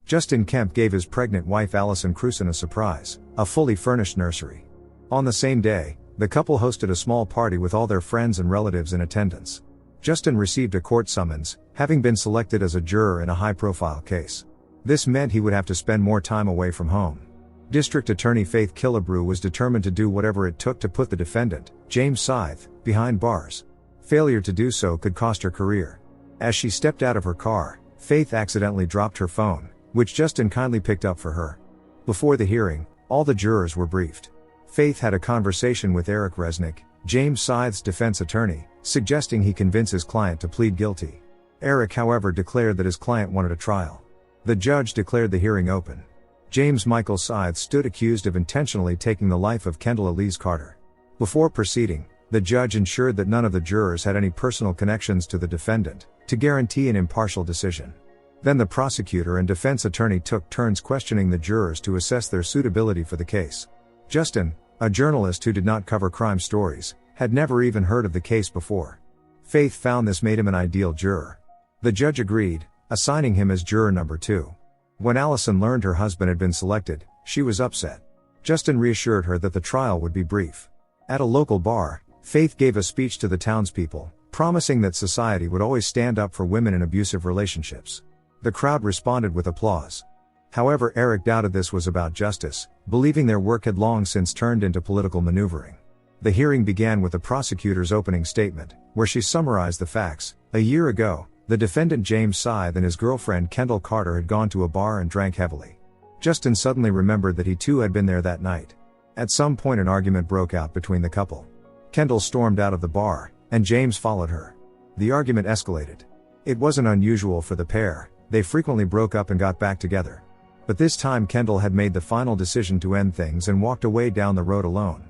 Justin Kemp gave his pregnant wife Allison Cruson a surprise, a fully furnished nursery. On the same day, the couple hosted a small party with all their friends and relatives in attendance. Justin received a court summons, having been selected as a juror in a high-profile case. This meant he would have to spend more time away from home. District Attorney Faith Killebrew was determined to do whatever it took to put the defendant, James Scythe, behind bars. Failure to do so could cost her career. As she stepped out of her car, Faith accidentally dropped her phone, which Justin kindly picked up for her. Before the hearing, all the jurors were briefed. Faith had a conversation with Eric Resnick, James Scythe's defense attorney, suggesting he convince his client to plead guilty. Eric, however, declared that his client wanted a trial. The judge declared the hearing open. James Michael Scythe stood accused of intentionally taking the life of Kendall Elise Carter. Before proceeding, the judge ensured that none of the jurors had any personal connections to the defendant, to guarantee an impartial decision. Then the prosecutor and defense attorney took turns questioning the jurors to assess their suitability for the case. Justin, a journalist who did not cover crime stories, had never even heard of the case before. Faith found this made him an ideal juror. The judge agreed, assigning him as juror number 2. When Allison learned her husband had been selected, she was upset. Justin reassured her that the trial would be brief. At a local bar, Faith gave a speech to the townspeople, promising that society would always stand up for women in abusive relationships. The crowd responded with applause. However, Eric doubted this was about justice, believing their work had long since turned into political maneuvering. The hearing began with the prosecutor's opening statement, where she summarized the facts. A year ago, the defendant James Scythe and his girlfriend Kendall Carter had gone to a bar and drank heavily. Justin suddenly remembered that he too had been there that night. At some point an argument broke out between the couple. Kendall stormed out of the bar, and James followed her. The argument escalated. It wasn't unusual for the pair, they frequently broke up and got back together. But this time Kendall had made the final decision to end things and walked away down the road alone.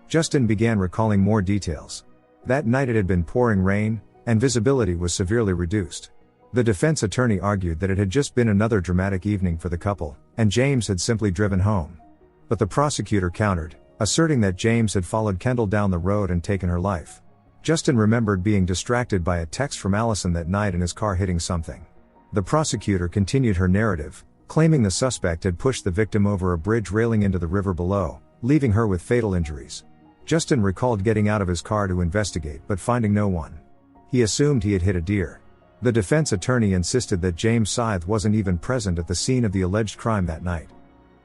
Justin began recalling more details. That night it had been pouring rain, and visibility was severely reduced. The defense attorney argued that it had just been another dramatic evening for the couple, and James had simply driven home. But the prosecutor countered, asserting that James had followed Kendall down the road and taken her life. Justin remembered being distracted by a text from Allison that night and his car hitting something. The prosecutor continued her narrative, claiming the suspect had pushed the victim over a bridge railing into the river below, leaving her with fatal injuries. Justin recalled getting out of his car to investigate but finding no one. He assumed he had hit a deer. The defense attorney insisted that James Scythe wasn't even present at the scene of the alleged crime that night.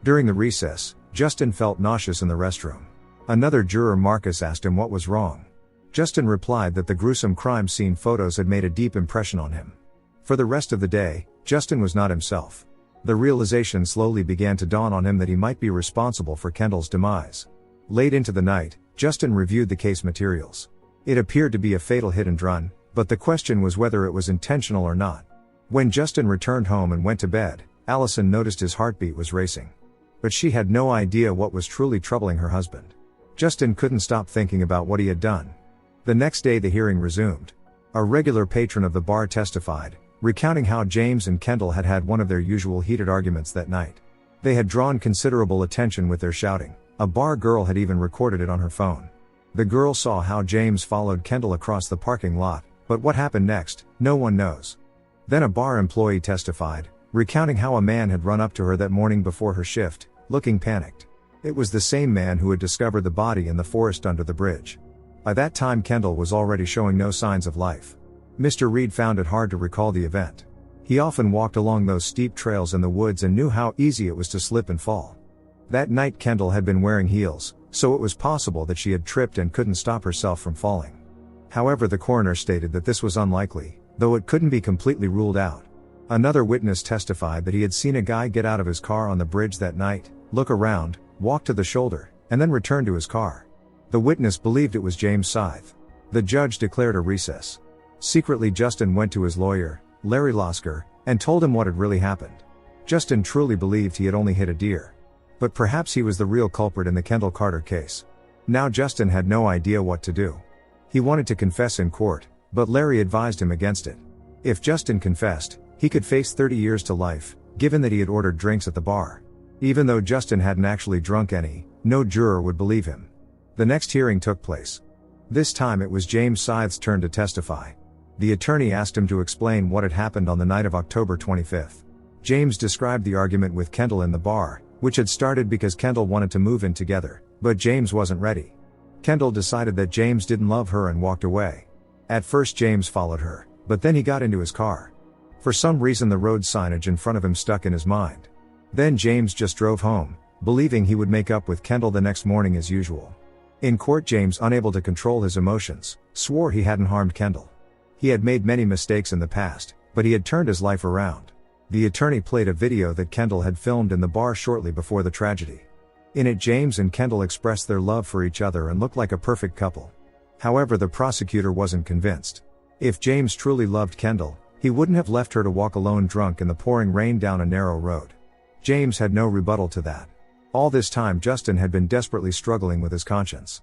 During the recess, Justin felt nauseous in the restroom. Another juror, Marcus, asked him what was wrong. Justin replied that the gruesome crime scene photos had made a deep impression on him. For the rest of the day, Justin was not himself. The realization slowly began to dawn on him that he might be responsible for Kendall's demise. Late into the night, Justin reviewed the case materials. It appeared to be a fatal hit and run, but the question was whether it was intentional or not. When Justin returned home and went to bed, Allison noticed his heartbeat was racing. But she had no idea what was truly troubling her husband. Justin couldn't stop thinking about what he had done. The next day the hearing resumed. A regular patron of the bar testified, recounting how James and Kendall had had one of their usual heated arguments that night. They had drawn considerable attention with their shouting. A bar girl had even recorded it on her phone. The girl saw how James followed Kendall across the parking lot, but what happened next, no one knows. Then a bar employee testified, recounting how a man had run up to her that morning before her shift, looking panicked. It was the same man who had discovered the body in the forest under the bridge. By that time Kendall was already showing no signs of life. Mr. Reed found it hard to recall the event. He often walked along those steep trails in the woods and knew how easy it was to slip and fall. That night Kendall had been wearing heels, so it was possible that she had tripped and couldn't stop herself from falling. However, the coroner stated that this was unlikely, though it couldn't be completely ruled out. Another witness testified that he had seen a guy get out of his car on the bridge that night, look around, walk to the shoulder, and then return to his car. The witness believed it was James Scythe. The judge declared a recess. Secretly, Justin went to his lawyer, Larry Losker, and told him what had really happened. Justin truly believed he had only hit a deer. But perhaps he was the real culprit in the Kendall Carter case. Now Justin had no idea what to do. He wanted to confess in court, but Larry advised him against it. If Justin confessed, he could face 30 years to life, given that he had ordered drinks at the bar. Even though Justin hadn't actually drunk any, no juror would believe him. The next hearing took place. This time it was James Scythe's turn to testify. The attorney asked him to explain what had happened on the night of October 25th. James described the argument with Kendall in the bar, which had started because Kendall wanted to move in together, but James wasn't ready. Kendall decided that James didn't love her and walked away. At first James followed her, but then he got into his car. For some reason the road signage in front of him stuck in his mind. Then James just drove home, believing he would make up with Kendall the next morning as usual. In court James, unable to control his emotions, swore he hadn't harmed Kendall. He had made many mistakes in the past, but he had turned his life around. The attorney played a video that Kendall had filmed in the bar shortly before the tragedy. In it James and Kendall expressed their love for each other and looked like a perfect couple. However, the prosecutor wasn't convinced. If James truly loved Kendall, he wouldn't have left her to walk alone drunk in the pouring rain down a narrow road. James had no rebuttal to that. All this time Justin had been desperately struggling with his conscience.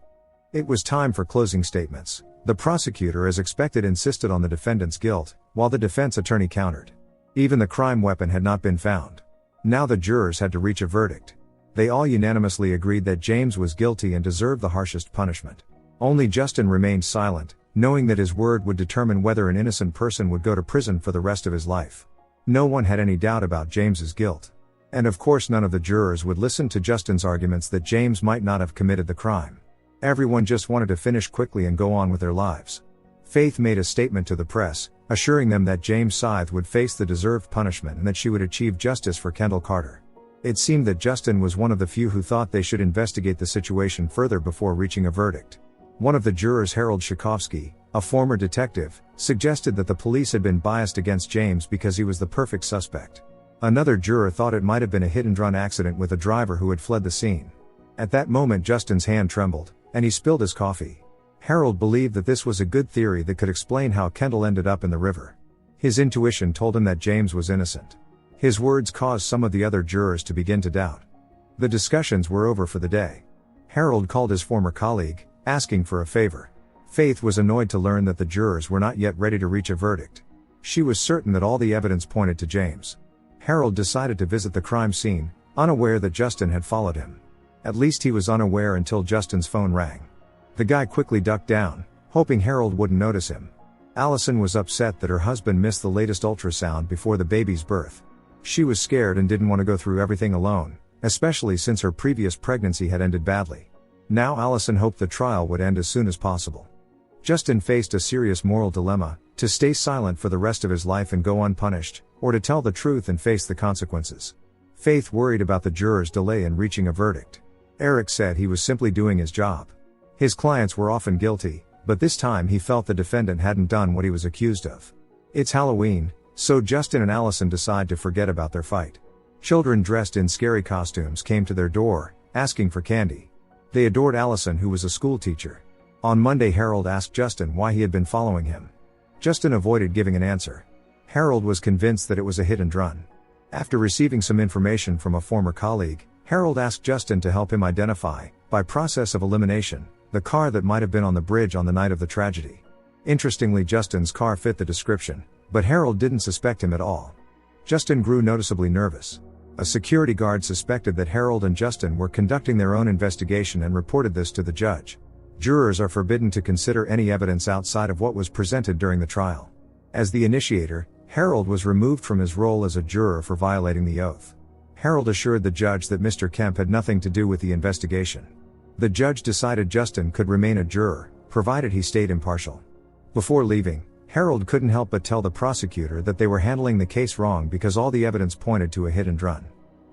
It was time for closing statements. The prosecutor, as expected, insisted on the defendant's guilt, while the defense attorney countered. Even the crime weapon had not been found. Now the jurors had to reach a verdict. They all unanimously agreed that James was guilty and deserved the harshest punishment. Only Justin remained silent, knowing that his word would determine whether an innocent person would go to prison for the rest of his life. No one had any doubt about James's guilt. And of course none of the jurors would listen to Justin's arguments that James might not have committed the crime. Everyone just wanted to finish quickly and go on with their lives. Faith made a statement to the press, assuring them that James Scythe would face the deserved punishment and that she would achieve justice for Kendall Carter. It seemed that Justin was one of the few who thought they should investigate the situation further before reaching a verdict. One of the jurors, Harold Shakovsky, a former detective, suggested that the police had been biased against James because he was the perfect suspect. Another juror thought it might have been a hit-and-run accident with a driver who had fled the scene. At that moment Justin's hand trembled, and he spilled his coffee. Harold believed that this was a good theory that could explain how Kendall ended up in the river. His intuition told him that James was innocent. His words caused some of the other jurors to begin to doubt. The discussions were over for the day. Harold called his former colleague, asking for a favor. Faith was annoyed to learn that the jurors were not yet ready to reach a verdict. She was certain that all the evidence pointed to James. Harold decided to visit the crime scene, unaware that Justin had followed him. At least he was unaware until Justin's phone rang. The guy quickly ducked down, hoping Harold wouldn't notice him. Allison was upset that her husband missed the latest ultrasound before the baby's birth. She was scared and didn't want to go through everything alone, especially since her previous pregnancy had ended badly. Now Allison hoped the trial would end as soon as possible. Justin faced a serious moral dilemma: to stay silent for the rest of his life and go unpunished, or to tell the truth and face the consequences. Faith worried about the jurors' delay in reaching a verdict. Eric said he was simply doing his job. His clients were often guilty, but this time he felt the defendant hadn't done what he was accused of. It's Halloween, so Justin and Allison decide to forget about their fight. Children dressed in scary costumes came to their door, asking for candy. They adored Allison, who was a school teacher. On Monday Harold asked Justin why he had been following him. Justin avoided giving an answer. Harold was convinced that it was a hit and run. After receiving some information from a former colleague, Harold asked Justin to help him identify, by process of elimination, the car that might have been on the bridge on the night of the tragedy. Interestingly, Justin's car fit the description, but Harold didn't suspect him at all. Justin grew noticeably nervous. A security guard suspected that Harold and Justin were conducting their own investigation and reported this to the judge. Jurors are forbidden to consider any evidence outside of what was presented during the trial. As the initiator, Harold was removed from his role as a juror for violating the oath. Harold assured the judge that Mr. Kemp had nothing to do with the investigation. The judge decided Justin could remain a juror, provided he stayed impartial. Before leaving, Harold couldn't help but tell the prosecutor that they were handling the case wrong because all the evidence pointed to a hit and run.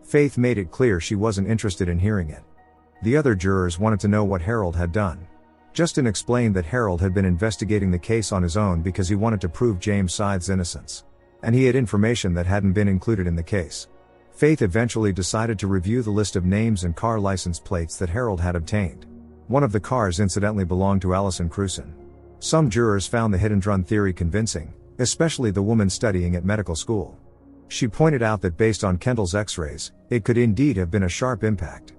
Faith made it clear she wasn't interested in hearing it. The other jurors wanted to know what Harold had done. Justin explained that Harold had been investigating the case on his own because he wanted to prove James Scythe's innocence. And he had information that hadn't been included in the case. Faith eventually decided to review the list of names and car license plates that Harold had obtained. One of the cars incidentally belonged to Allison Cruson. Some jurors found the hit-and-run theory convincing, especially the woman studying at medical school. She pointed out that based on Kendall's x-rays, it could indeed have been a sharp impact.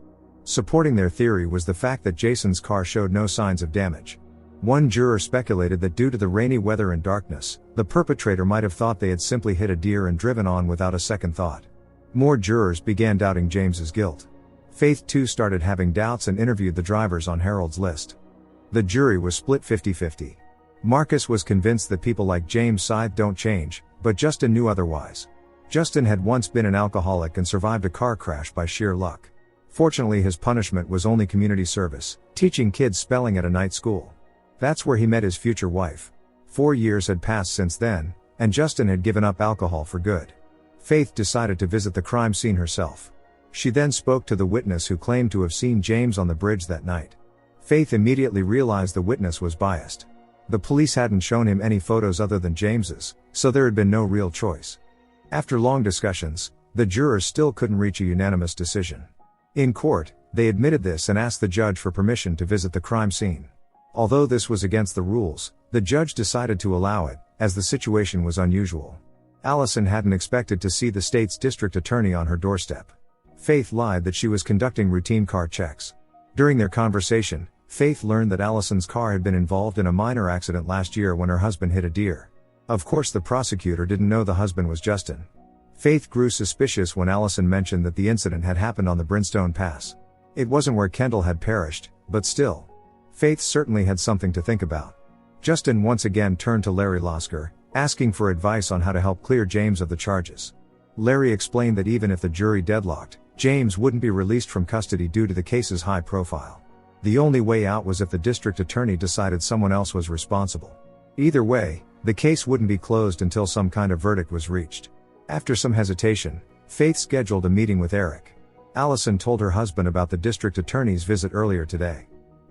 Supporting their theory was the fact that Jason's car showed no signs of damage. One juror speculated that due to the rainy weather and darkness, the perpetrator might have thought they had simply hit a deer and driven on without a second thought. More jurors began doubting James's guilt. Faith too started having doubts and interviewed the drivers on Harold's list. The jury was split 50-50. Marcus was convinced that people like James Scythe don't change, but Justin knew otherwise. Justin had once been an alcoholic and survived a car crash by sheer luck. Fortunately, his punishment was only community service, teaching kids spelling at a night school. That's where he met his future wife. 4 years had passed since then, and Justin had given up alcohol for good. Faith decided to visit the crime scene herself. She then spoke to the witness who claimed to have seen James on the bridge that night. Faith immediately realized the witness was biased. The police hadn't shown him any photos other than James's, so there had been no real choice. After long discussions, the jurors still couldn't reach a unanimous decision. In court, they admitted this and asked the judge for permission to visit the crime scene. Although this was against the rules, the judge decided to allow it, as the situation was unusual. Allison hadn't expected to see the state's district attorney on her doorstep. Faith lied that she was conducting routine car checks. During their conversation, Faith learned that Allison's car had been involved in a minor accident last year when her husband hit a deer. Of course, the prosecutor didn't know the husband was Justin. Faith grew suspicious when Allison mentioned that the incident had happened on the Brimstone Pass. It wasn't where Kendall had perished, but still. Faith certainly had something to think about. Justin once again turned to Larry Losker, asking for advice on how to help clear James of the charges. Larry explained that even if the jury deadlocked, James wouldn't be released from custody due to the case's high profile. The only way out was if the district attorney decided someone else was responsible. Either way, the case wouldn't be closed until some kind of verdict was reached. After some hesitation, Faith scheduled a meeting with Eric. Allison told her husband about the district attorney's visit earlier today.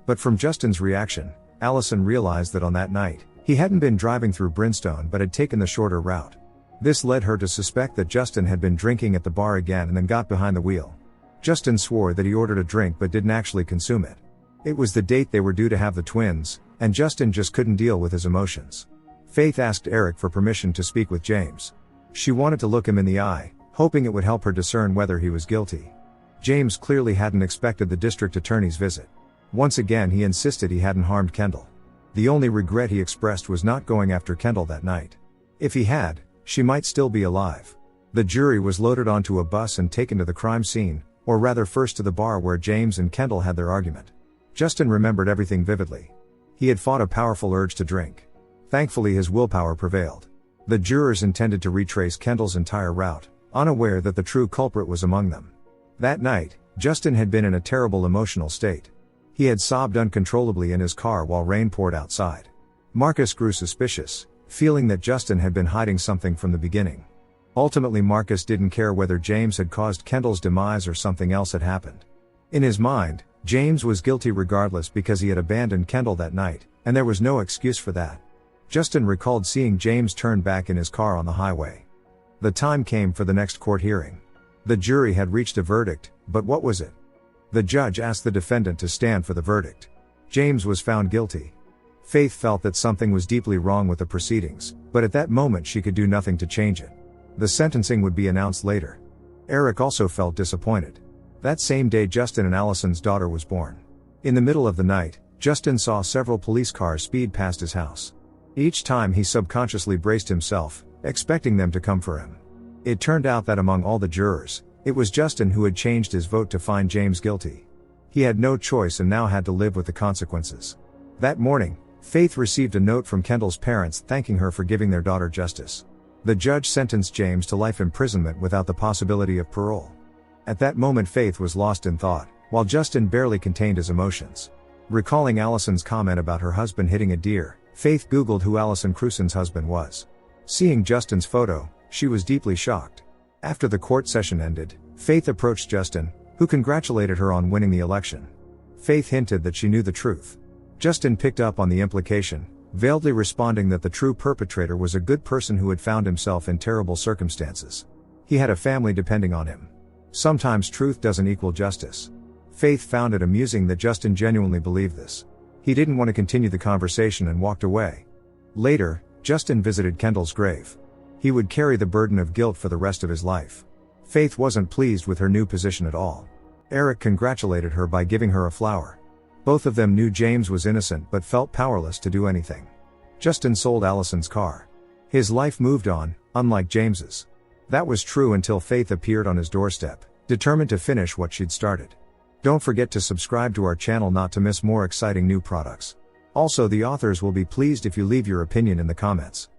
But from Justin's reaction, Allison realized that on that night, he hadn't been driving through Brimstone but had taken the shorter route. This led her to suspect that Justin had been drinking at the bar again and then got behind the wheel. Justin swore that he ordered a drink but didn't actually consume it. It was the date they were due to have the twins, and Justin just couldn't deal with his emotions. Faith asked Eric for permission to speak with James. She wanted to look him in the eye, hoping it would help her discern whether he was guilty. James clearly hadn't expected the district attorney's visit. Once again he insisted he hadn't harmed Kendall. The only regret he expressed was not going after Kendall that night. If he had, she might still be alive. The jury was loaded onto a bus and taken to the crime scene, or rather first to the bar where James and Kendall had their argument. Justin remembered everything vividly. He had fought a powerful urge to drink. Thankfully his willpower prevailed. The jurors intended to retrace Kendall's entire route, unaware that the true culprit was among them. That night, Justin had been in a terrible emotional state. He had sobbed uncontrollably in his car while rain poured outside. Marcus grew suspicious, feeling that Justin had been hiding something from the beginning. Ultimately, Marcus didn't care whether James had caused Kendall's demise or something else had happened. In his mind, James was guilty regardless because he had abandoned Kendall that night, and there was no excuse for that. Justin recalled seeing James turn back in his car on the highway. The time came for the next court hearing. The jury had reached a verdict, but what was it? The judge asked the defendant to stand for the verdict. James was found guilty. Faith felt that something was deeply wrong with the proceedings, but at that moment she could do nothing to change it. The sentencing would be announced later. Eric also felt disappointed. That same day Justin and Allison's daughter was born. In the middle of the night, Justin saw several police cars speed past his house. Each time he subconsciously braced himself, expecting them to come for him. It turned out that among all the jurors, it was Justin who had changed his vote to find James guilty. He had no choice and now had to live with the consequences. That morning, Faith received a note from Kendall's parents thanking her for giving their daughter justice. The judge sentenced James to life imprisonment without the possibility of parole. At that moment Faith was lost in thought, while Justin barely contained his emotions. Recalling Allison's comment about her husband hitting a deer, Faith Googled who Allison Cruson's husband was. Seeing Justin's photo, she was deeply shocked. After the court session ended, Faith approached Justin, who congratulated her on winning the election. Faith hinted that she knew the truth. Justin picked up on the implication, vaguely responding that the true perpetrator was a good person who had found himself in terrible circumstances. He had a family depending on him. Sometimes truth doesn't equal justice. Faith found it amusing that Justin genuinely believed this. He didn't want to continue the conversation and walked away. Later, Justin visited Kendall's grave. He would carry the burden of guilt for the rest of his life. Faith wasn't pleased with her new position at all. Eric congratulated her by giving her a flower. Both of them knew James was innocent but felt powerless to do anything. Justin sold Allison's car. His life moved on, unlike James's. That was true until Faith appeared on his doorstep, determined to finish what she'd started. Don't forget to subscribe to our channel not to miss more exciting new products. Also, the authors will be pleased if you leave your opinion in the comments.